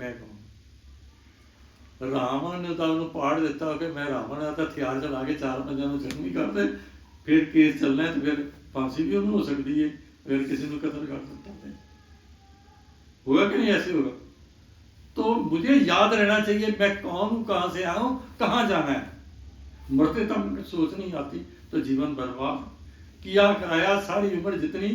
मैं कहूँ रावण ने तो उन्होंने पाड़ दिता कि मैं रावण है तो हथियार चला के 4 बंदे जख्मी कर दे, फिर केस चलना है तो फिर फांसी भी उन्हें हो सकती है, फिर किसी को कत्ल कर सकता है। होगा कि नहीं? ऐसे होगा। तो मुझे याद रहना चाहिए मैं कौन हूँ, कहाँ से आया हूँ, कहाँ जाना है। मरते तक सोच नहीं आती तो जीवन बर्बाद किया कराया। सारी उम्र जितनी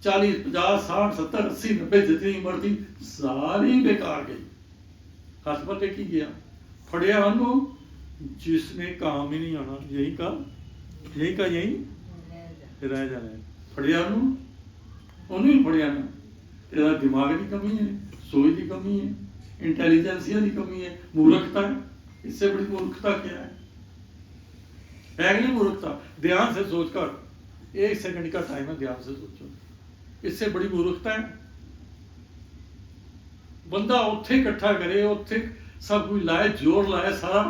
40 50 60 70 80 90 जितनी उम्र थी सारी बेकार गई। हस्पताल की गया फड़िया ਉਹਨੂੰ जिसने काम ही नहीं आना, यही का यही रह जाना है। फड़िया ਉਹਨੂੰ ही फड़िया ना। तेरा दिमाग की कमी है, सोच की कमी है, इंटेलिजेंसिया की कमी है, मूर्खता है। इससे बड़ी मूर्खता क्या है कि नहीं? मूर्खता। ध्यान से सोच कर, 1 सेकंड का टाइम है, ध्यान से सोचो। इससे बड़ी मूर्खता है। बंदा उत्थे इकट्ठा करे, उत्थे सब कुछ लाए, जोर लाए सारा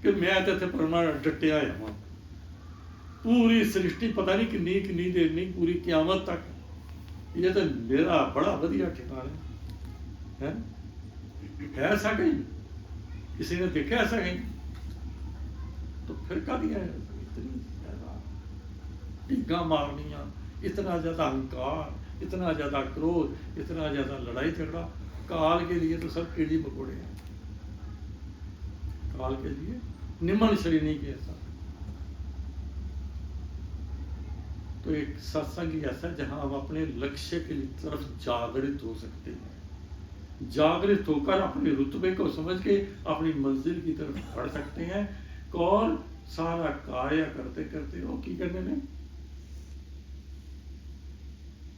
कि मैं तो इतने परमा डटिया आया। पूरी सृष्टि पता नहीं किन्नी किन्नी देर नहीं, पूरी क्यामत तक ये तो मेरा बड़ा वधिया ठिकाना है ऐसा कहीं किसी ने देखा ऐसा कहीं? तो फिर कह दिया इतनी ज्यादा टीका मारनिया, इतना ज्यादा अहंकार, इतना ज्यादा क्रोध, इतना ज्यादा लड़ाई झगड़ा। काल के लिए तो सब कीड़ी मकोड़े हैं। काल के लिए निम्न श्रेणी के ऐसा। तो एक सत्संग ही ऐसा जहां हम अपने लक्ष्य की तरफ जागृत हो सकते हैं, जागृत होकर अपने रुतबे को समझ के अपनी मंजिल की तरफ बढ़ सकते हैं। और सारा कार्य करते करते हो की करने में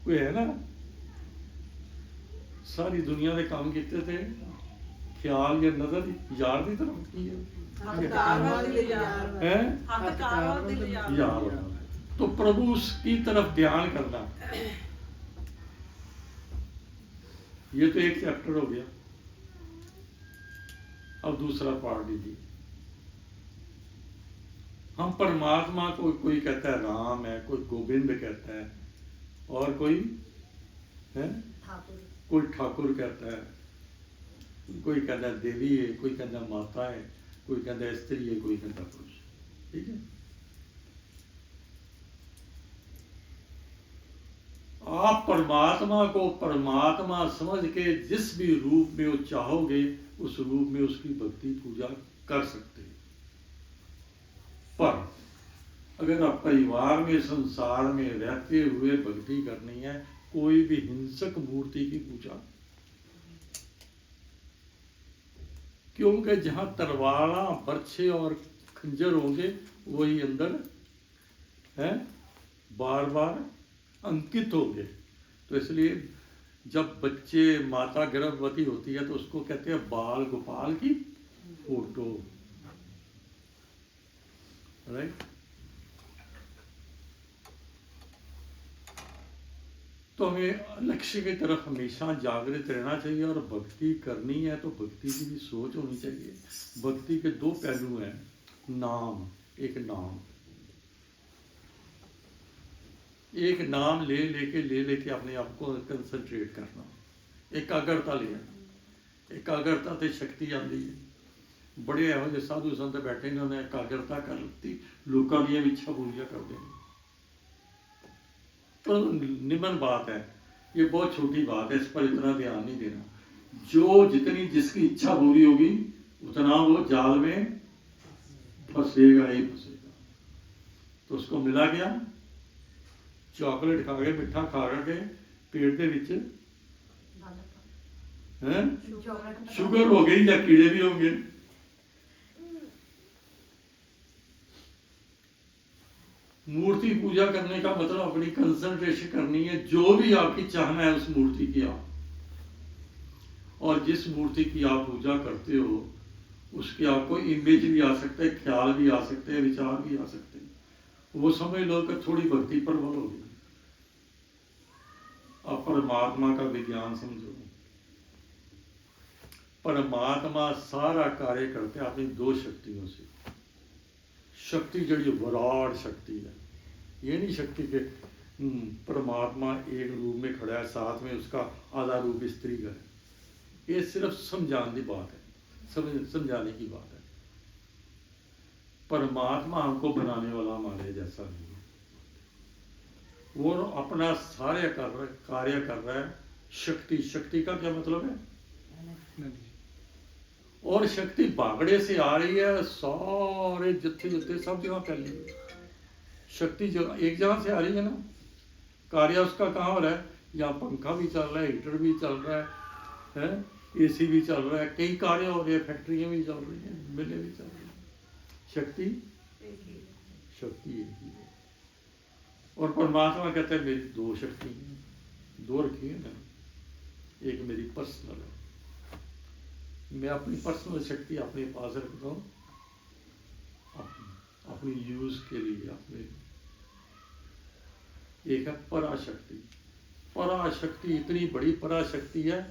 कोई है ना, सारी दुनिया के काम किते थे, ख्याल या नजर यार की तरफ की है यार। तो प्रभु की तरफ ध्यान करना, ये तो एक चैप्टर हो गया। अब दूसरा पार्ट लीजिए। हम परमात्मा को कोई कहता है राम है, कोई गोविंद कहता है, और कोई है कोई ठाकुर कहता है, कोई कहता है देवी है, कोई कहता माता है, कोई कहता स्त्री है, कोई कहता पुरुष। ठीक है। आप परमात्मा को परमात्मा समझ के जिस भी रूप में वो चाहोगे उस रूप में उसकी भक्ति पूजा कर सकते हैं। पर अगर आप परिवार में संसार में रहते हुए भक्ति करनी है, कोई भी हिंसक मूर्ति की पूजा, क्योंकि जहां तलवारा बर्छे और खंजर होंगे वही अंदर है बार बार अंकित होंगे। तो इसलिए जब बच्चे माता गर्भवती होती है तो उसको कहते हैं बाल गोपाल की फोटो, राइट। तो हमें लक्ष्य की तरफ हमेशा जागृत रहना चाहिए। और भक्ति करनी है तो भक्ति की भी सोच होनी चाहिए। भक्ति के 2 पहलू हैं, नाम, एक नाम ले लेके अपने आप को कंसंट्रेट करना, एकाग्रता लेना। एकाग्रता से शक्ति आती है। बड़े ਇਹੋ ਜਿਹੇ साधु संत बैठे ने, उन्हें एकाग्रता कर ली, लोगों की इच्छा पूरी कर देनी। पर निम्न बात है, ये बहुत छोटी बात है, इस पर इतना ध्यान नहीं देना। जो जितनी जिसकी इच्छा पूरी होगी उतना वो जाल में फंसेगा ही फंसेगा। तो उसको मिला क्या? चॉकलेट खा के, मिठा खा के पेट के विच शुगर हो गई या कीड़े भी होंगे। मूर्ति पूजा करने का मतलब अपनी कंसंट्रेशन करनी है, जो भी आपकी चाहना है उस मूर्ति की आप, और जिस मूर्ति की आप पूजा करते हो उसके आपको इमेज भी आ सकते हैं, ख्याल भी आ सकते हैं, विचार भी आ सकते हैं। वो समझ लो कि थोड़ी भक्ति प्रबल होगी। आप परमात्मा का विज्ञान समझो। परमात्मा सारा कार्य करते हैं अपनी 2 शक्तियों से। शक्ति जड़ी विराट शक्ति है, ये नहीं शक्ति के परमात्मा एक रूप में खड़ा है, साथ में उसका आधा रूप स्त्री का है। ये सिर्फ समझाने की बात है, समझाने की बात है। परमात्मा हमको बनाने वाला हमारे जैसा नहीं है, वो अपना सारे कार्य कर रहा है। शक्ति का क्या मतलब है? और शक्ति बागड़े से आ रही है, सारे जत्थे सब जगह फैली है। शक्ति जो एक जगह से आ रही है ना, कार्य उसका कहाँ हो रहा है? यहाँ पंखा भी चल रहा है, हीटर भी चल रहा है, एसी भी चल रहा है, कई कार्य हो रहे हैं, फैक्ट्रियाँ भी चल रही हैं, मिलें भी चल रही हैं। शक्ति एक ही है। और परमात्मा कहते हैं मेरी दो शक्ति हैं, दो रखी है ना, एक मेरी पर्सनल है, मैं अपनी पर्सनल शक्ति अपने पास रखता हूँ अपनी यूज के लिए। अपने एक है पराशक्ति। पराशक्ति इतनी बड़ी पराशक्ति है,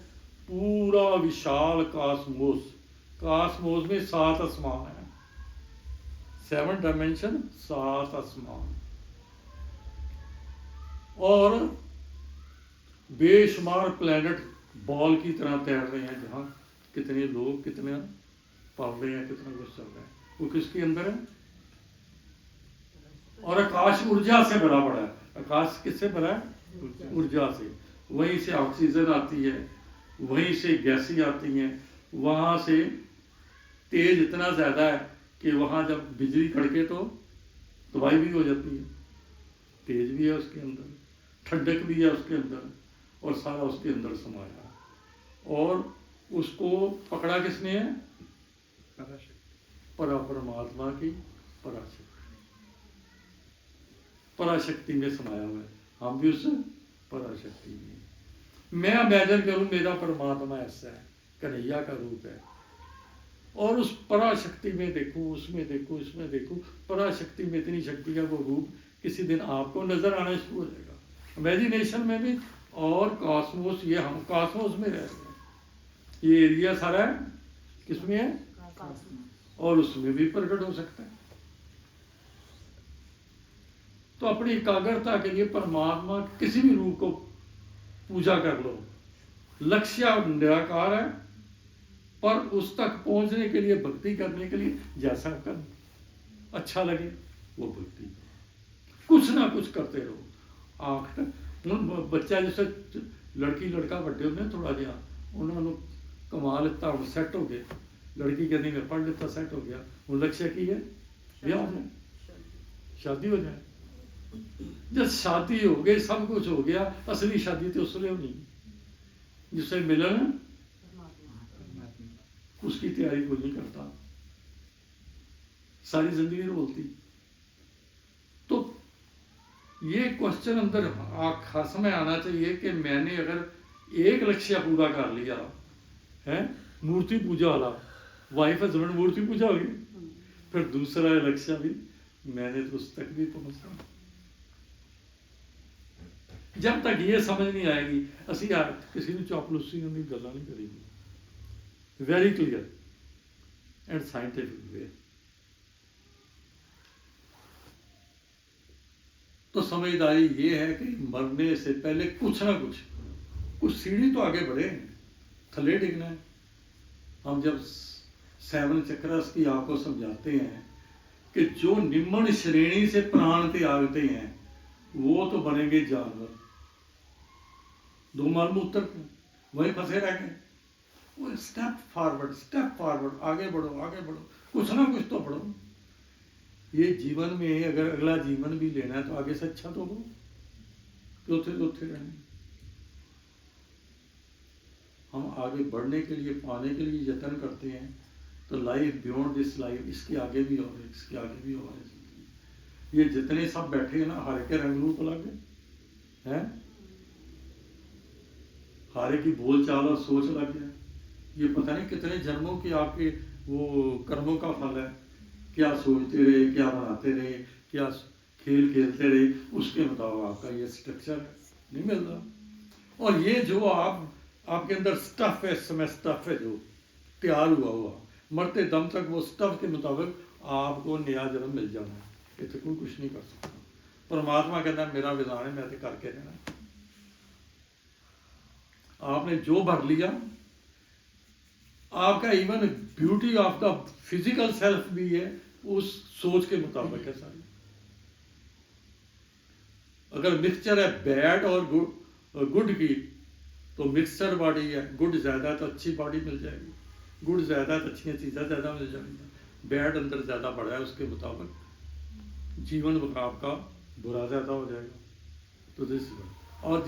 पूरा विशाल कास्मोस में 7 आसमान है, 7 डायमेंशन, 7 आसमान, और बेशुमार प्लैनेट बॉल की तरह तैर रहे हैं, जहाँ कितने लोग कितने पढ़ रहे हैं, कितना कुछ चल रहा है, वो किसके अंदर है? और आकाश ऊर्जा से भरा पड़ा है। आकाश किससे भरा है? ऊर्जा से। वहीं से ऑक्सीजन आती है, वहीं से गैसें आती हैं, वहां से तेज इतना ज्यादा है कि वहां जब बिजली कड़के तो तबाही भी हो जाती है। तेज भी है उसके अंदर, ठंडक भी है उसके अंदर, और सारा उसके अंदर समाया है। और उसको पकड़ा किसने है? परमात्मा की पराशक्ति में समाया हुआ है। हम भी उस पराशक्ति में। मैं इमेजिन करूं मेरा परमात्मा ऐसा है, कन्हैया का रूप है, और उस पराशक्ति में देखूं, उसमें देखूं, इसमें देखूं, पराशक्ति में इतनी शक्ति का वो रूप किसी दिन आपको नजर आना शुरू हो जाएगा इमेजिनेशन में भी। और कॉस्मोस, ये हम कॉस्मोस में रह रहे हैं, ये एरिया सारा है किसमें है? और उसमें भी प्रकट हो सकता है। तो अपनी एकाग्रता के लिए परमात्मा किसी भी रूप को पूजा कर लो, लक्ष्य निराकार है, पर उस तक पहुंचने के लिए, भक्ति करने के लिए जैसा कर अच्छा लगे वो भक्ति, कुछ ना कुछ करते रहो। आखिर बच्चा जैसे लड़की लड़का बड़े होने थोड़ा जहा उन्होंने कमा लेता, हूँ सैट हो गया, लड़की कहती मैं पढ़ लेता, सेट हो गया, वो लक्ष्य की है ब्याह हो जाए, शादी हो जाए। जब शादी हो गई, सब कुछ हो गया, असली शादी तो उसने होनी जिससे मिलन, उसकी तैयारी कोई नहीं करता, सारी जिंदगी बोलती। तो ये क्वेश्चन अंदर खास में आना चाहिए कि मैंने अगर एक लक्ष्य पूरा कर लिया है, मूर्ति पूजा वाला, वाइफ हस्बैंड मूर्ति पूजा होगी, फिर दूसरा लक्ष्य भी मैंने तो उस तक भी पहुंचना। जब तक ये समझ नहीं आएगी, असं यार किसी ने चापलूसी की गल्लां नहीं करेगी। Very clear and scientific way. तो समझदारी ये है कि मरने से पहले कुछ ना कुछ सीढ़ी तो आगे बढ़े, थले डिगना है। हम जब 7 चक्रस की आपको समझाते हैं कि जो निम्न श्रेणी से प्राण त्यागते हैं वो तो बनेंगे जानवर, 2 माल मूत्र वहीं फंसे रह गए। वो स्टेप फॉरवर्ड, आगे बढ़ो, कुछ ना कुछ तो बढ़ो। ये जीवन में अगर अगला जीवन भी लेना है तो आगे से अच्छा तो हो, चौथे रहने। हम आगे बढ़ने के लिए, पाने के लिए यत्न करते हैं, तो लाइफ बियॉन्ड दिस लाइफ, इसके आगे भी और है, इसके आगे भी और है। ये जितने सब बैठे हैं ना, हर के रंग रूप अलग है, हारे की बोल चाल और सोच अलग है। ये पता नहीं कितने जन्मों की आपके वो कर्मों का फल है। क्या सोचते रहे, क्या बनाते रहे, क्या खेल खेलते रहे, उसके मुताबिक आपका ये स्ट्रक्चर नहीं मिल रहा। और ये जो आपके अंदर स्टफ है, समय स्टफ है जो तैयार हुआ, मरते दम तक वो स्टफ के मुताबिक आपको नया जन्म मिल जाना है। ये तो कोई कुछ नहीं कर सकता। परमात्मा कहता है मेरा विधान है, मैं तो करके रहना। आपने जो भर लिया आपका even beauty of the physical self भी है उस सोच के मुताबिक है सारी। अगर मिक्सचर है बैड और गुड की, तो मिक्सचर बॉडी है, गुड ज़्यादा तो अच्छी बॉडी मिल जाएगी, गुड ज़्यादा तो अच्छी चीज़ें ज़्यादा मिल जाएंगी, बैड अंदर ज़्यादा बढ़ा है उसके मुताबिक जीवन आपका बुरा ज़्यादा हो जाएगा। तो दिस और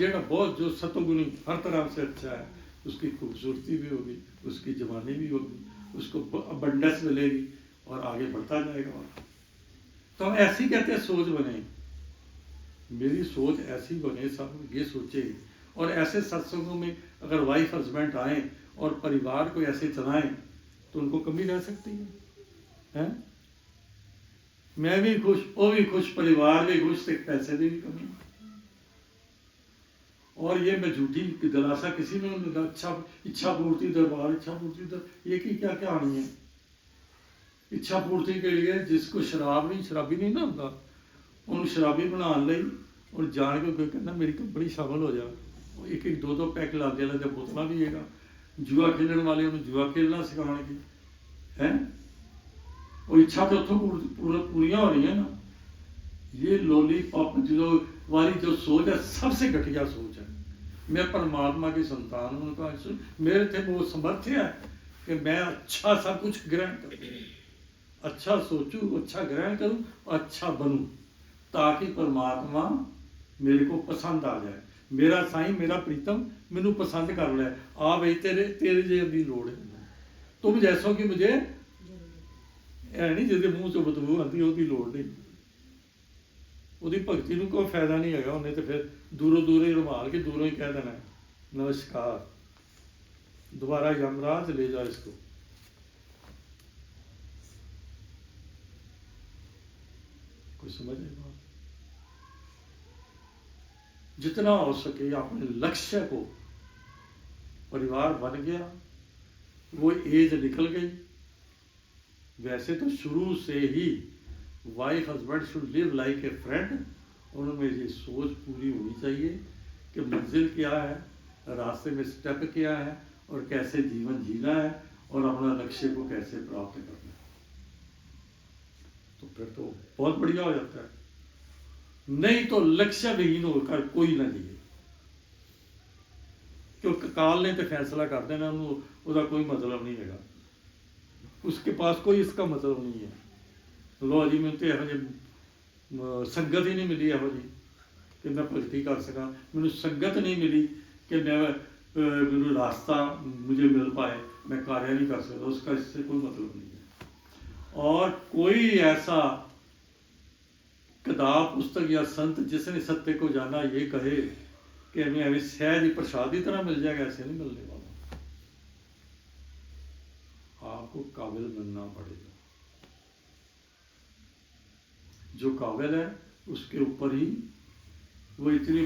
जो सतोगुणी हर तरह से अच्छा है, उसकी खूबसूरती भी होगी, उसकी जवानी भी होगी, उसको अबंडेंस मिलेगी और आगे बढ़ता जाएगा। तो हम ऐसी कहते हैं सोच बने, मेरी सोच ऐसी बने, सब ये सोचे। और ऐसे सत्संगों में अगर वाइफ हस्बैंड आए और परिवार को ऐसे चलाएं तो उनको कमी रह सकती है? मैं भी खुश, वो भी खुश, परिवार भी खुश, से पैसे की भी कमी। और ये मैं झूठी दिलासा किसी ने अच्छा इच्छा पूर्ति दरबार, इच्छा पूर्ति दरबार, ये की क्या कहानी है? इच्छा पूर्ति के लिए जिसको शराबी नहीं ना होता, उन शराबी बना ली और जान के कोई कहना मेरी कंपनी शामिल हो जा, एक एक दो पैक लाते लाते बोतल भी है। जुआ खेलने वाले उन्हें जुआ खेलना सिखाने है, वो इच्छा तो उतों पूरी हो रही है ना। ये लॉलीपॉप जो वाली जो सोच है सबसे घटिया सोच है। मैं परमात्मा की संतान हूँ, उनका मेरे थे वो समर्थ्य है कि मैं अच्छा सब कुछ ग्रहण करूँ, अच्छा सोचूं, अच्छा ग्रहण करूँ, अच्छा बनूं, ताकि परमात्मा मेरे को पसंद आ जाए। मेरा साईं, मेरा प्रीतम मैनू पसंद कर ले, आ भाई तेरे जी लोड़ है, तुम जैसों कि मुझे है नहीं, जिसके मूँह चो बदबू आती उसकी लोड़ नहीं। ਉਹਦੀ भगती ਨੂੰ कोई फायदा नहीं है, उन्हें तो फिर दूरों ही रुमाल के दूरों ही कह देना नमस्कार, दोबारा यमराज ले जाओ इसको। कोई समझ नहीं बात? जितना हो सके अपने लक्ष्य को, परिवार बन गया, वो एज निकल गई। वैसे तो शुरू से ही wife husband should live like a friend, उनमें ये सोच पूरी होनी चाहिए कि मंजिल क्या है, रास्ते में स्टेप क्या है और कैसे जीवन जीना है और अपना लक्ष्य को कैसे प्राप्त करना है। तो फिर तो बहुत बढ़िया हो जाता है। नहीं तो लक्ष्य विहीन होकर कोई ना जिए, क्योंकि काल ने तो फैसला कर देना, उसका कोई मतलब नहीं है, उसके पास कोई इसका मतलब नहीं है। लो जी मैं तो यहो संगत ही नहीं मिली यहो जी कि मैं भगती कर सका, मैनू संगत नहीं मिली कि मैं रास्ता मुझे मिल पाए, मैं कार्य नहीं कर सकता, उसका इससे कोई मतलब नहीं है। और कोई ऐसा किताब पुस्तक या संत जिसने सत्य को जाना ये कहे कि हमें हमें सहज ही प्रसाद की तरह मिल जाएगा, ऐसे नहीं मिलने वाला। आपको काबिल बनना पड़ेगा। जो काबिल है उसके ऊपर ही वो इतनी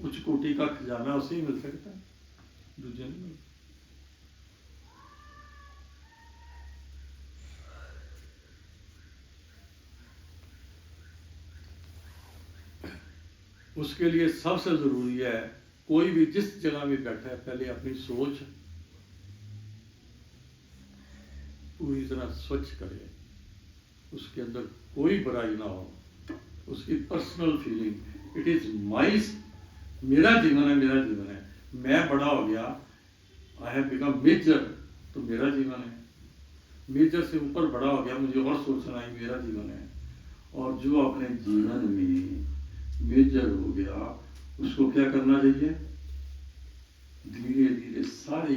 उच्च कोटि का खजाना उसे ही मिल सकता है, दूसरे नहीं मिलता। उसके लिए सबसे जरूरी है, कोई भी जिस जगह भी बैठा है पहले अपनी सोच पूरी तरह स्वच्छ करे, उसके अंदर कोई बुराई ना हो, उसकी personal feeling, it is my, मेरा जीवन है, मेरा जीवन है, मैं बड़ा हो गया, आई हैव बिकम मेजर, तो मेरा जीवन है, मेजर से ऊपर बड़ा हो गया, मुझे और सोचना है, मेरा जीवन है। और जो अपने जीवन में मेजर हो गया उसको क्या करना चाहिए? धीरे धीरे सारी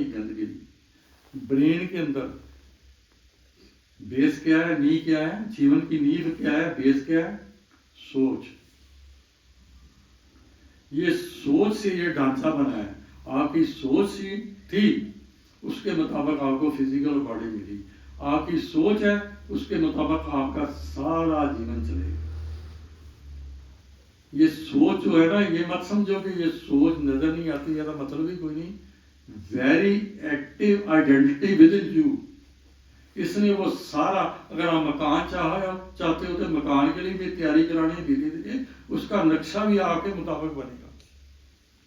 गंदगी ब्रेन के अंदर, बेस क्या है, नींव क्या है, जीवन की नींव क्या है, बेस क्या है? सोच। ये सोच से ये ढांचा बना है, आपकी सोच सी थी उसके मुताबिक आपको फिजिकल बॉडी मिली, आपकी सोच है उसके मुताबिक आपका सारा जीवन चलेगा। ये सोच जो है ना, ये मत समझो कि ये सोच नजर नहीं आती है, मतलब ही कोई नहीं। Very active identity with in you, इसने वो सारा, अगर आप मकान चाहते हो तो मकान के लिए भी तैयारी करानी है, धीरे धीरे उसका नक्शा भी आपके मुताबिक बनेगा।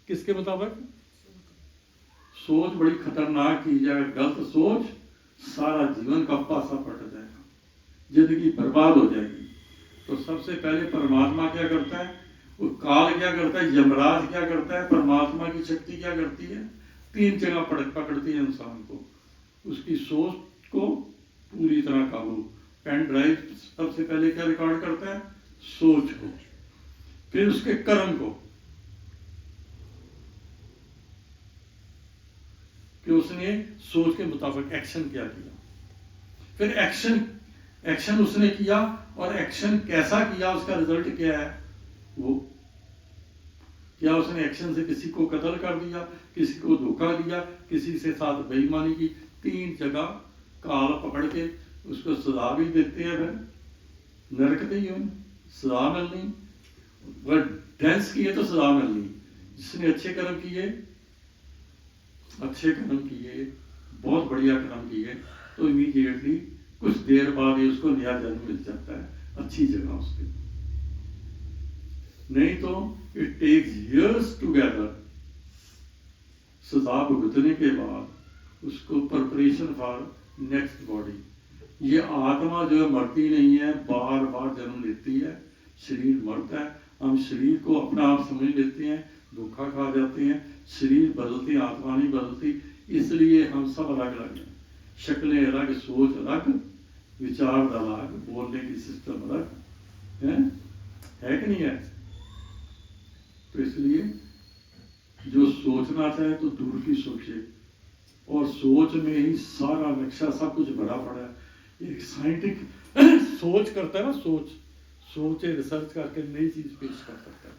किसके मुताबिक? सोच बड़ी खतरनाक चीज है। गलत सोच सारा जीवन का पासा पलट जाएगा, जिंदगी बर्बाद हो जाएगी। तो सबसे पहले परमात्मा क्या करता है, वो काल क्या करता है, यमराज क्या करता है, परमात्मा की शक्ति क्या करती है, 3 जगह पकड़ती है इंसान को। उसकी सोच को पूरी तरह काबू। पेन ड्राइव सबसे पहले क्या रिकॉर्ड करता है, सोच को, फिर उसके कर्म को, कि उसने सोच के मुताबिक एक्शन क्या किया, फिर एक्शन उसने किया, और एक्शन कैसा किया, उसका रिजल्ट क्या है। वो क्या उसने एक्शन से किसी को कत्ल कर दिया, किसी को धोखा दिया, किसी से साथ बेईमानी की, 3 जगह काल पकड़ के उसको सजा भी देते हैं, फिर नरकते ही सजा मिलनी, वह डांस किए तो सजा मिलनी। जिसने अच्छे कर्म किए, बहुत बढ़िया कर्म किए, तो इमीडिएटली कुछ देर बाद ही उसको नया जन्म मिल जाता है अच्छी जगह उसके। नहीं तो इट टेक्स इयर्स टुगेदर, सजा भुगतने के बाद उसको प्रिपरेशन फॉर नेक्स्ट बॉडी। ये आत्मा जो है मरती नहीं है, बार बार जन्म लेती है, शरीर मरता है, हम शरीर को अपना आप समझ लेते हैं, धोखा खा जाते हैं, शरीर बदलती, आत्मा नहीं बदलती। इसलिए हम सब अलग अलग हैं, शक्लें अलग, सोच अलग, विचार अलग, बोलने की सिस्टम अलग है कि नहीं है। तो इसलिए जो सोचना चाहे तो दूर की सोचे, और सोच में ही सारा नक्शा सब कुछ भरा पड़ा है। एक साइंटिफिक सोच करता है ना, सोच रिसर्च करके नई चीज पेश कर सकता है।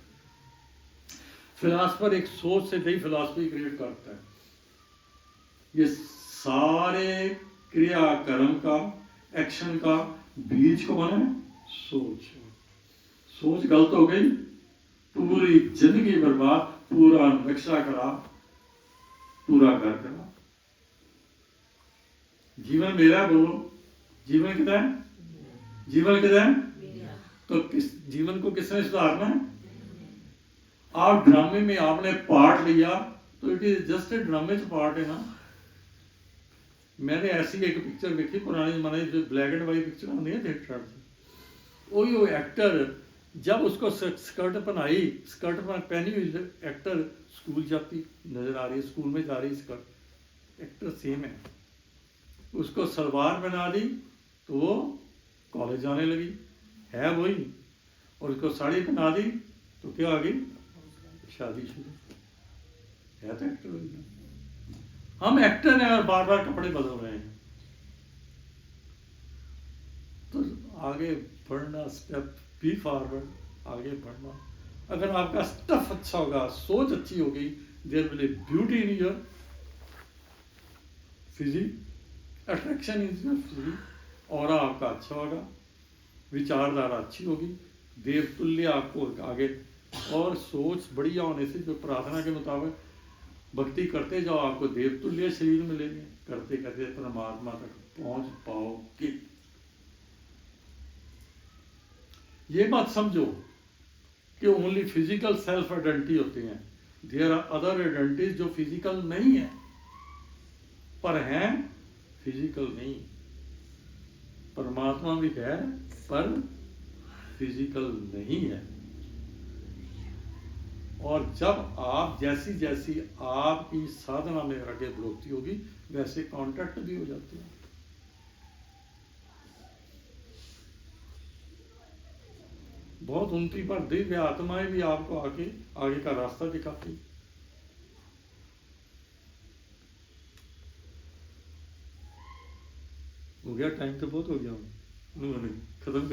फिलासफर एक सोच से नई फिलासफी क्रिएट करता है। ये सारे क्रिया कर्म का, एक्शन का बीज कौन है, सोच गलत हो गई, पूरी जिंदगी बर्बाद, पूरा नक्शा खराब, पूरा घर खराब। जीवन मेरा, बोलो जीवन कितना है, जीवन कितना है, तो किस जीवन को किसने सुधारना है। आप ड्रामे में आपने पार्ट लिया तो इट इज जस्ट ए ड्रामे च पार्ट है ना। मैंने ऐसी एक पिक्चर देखी पुराने जमाने जो ब्लैक एंड वाइट पिक्चर होती है थिएटर से, वो एक्टर जब उसको स्कर्ट पहनी हुई एक्टर स्कूल जाती नजर आ रही है, स्कूल में जा रही स्कर्ट, एक्टर सेम है, उसको सलवार पहना दी तो वो कॉलेज जाने लगी, है वही, और उसको साड़ी पहना दी तो क्या आ गई, शादी शुरू। है तो एक्टर वही। हम एक्टर हैं और बार बार कपड़े बदल रहे हैं। तो आगे बढ़ना, स्टेप बी फॉरवर्ड, आगे बढ़ना। अगर आपका स्टफ अच्छा होगा, सोच अच्छी होगी, there will be beauty in your physique, attraction in your physique, और आपका अच्छा होगा, विचारधारा अच्छी होगी, देवतुल्य आपको आगे, और सोच बढ़िया होने से जो प्रार्थना के मुताबिक भक्ति करते जाओ, आपको देवतुल्य शरीर मिलेंगे, करते करते परमात्मा तक पहुंच पाओगे। ये बात समझो कि ओनली फिजिकल सेल्फ आइडेंटिटी होते हैं, देयर आर अदर आइडेंटिटीज जो फिजिकल नहीं है, पर हैं फिजिकल नहीं। परमात्मा भी है पर फिजिकल नहीं है। और जब आप जैसी जैसी आपकी साधना में आगे बढ़ोतरी होगी, वैसे कॉन्टैक्ट भी हो जाते हैं। बहुत उन्नति पर दिव्य आत्माएं भी आपको आगे का रास्ता दिखाती। हो गया टाइम, तो बहुत हो गया, खत्म कर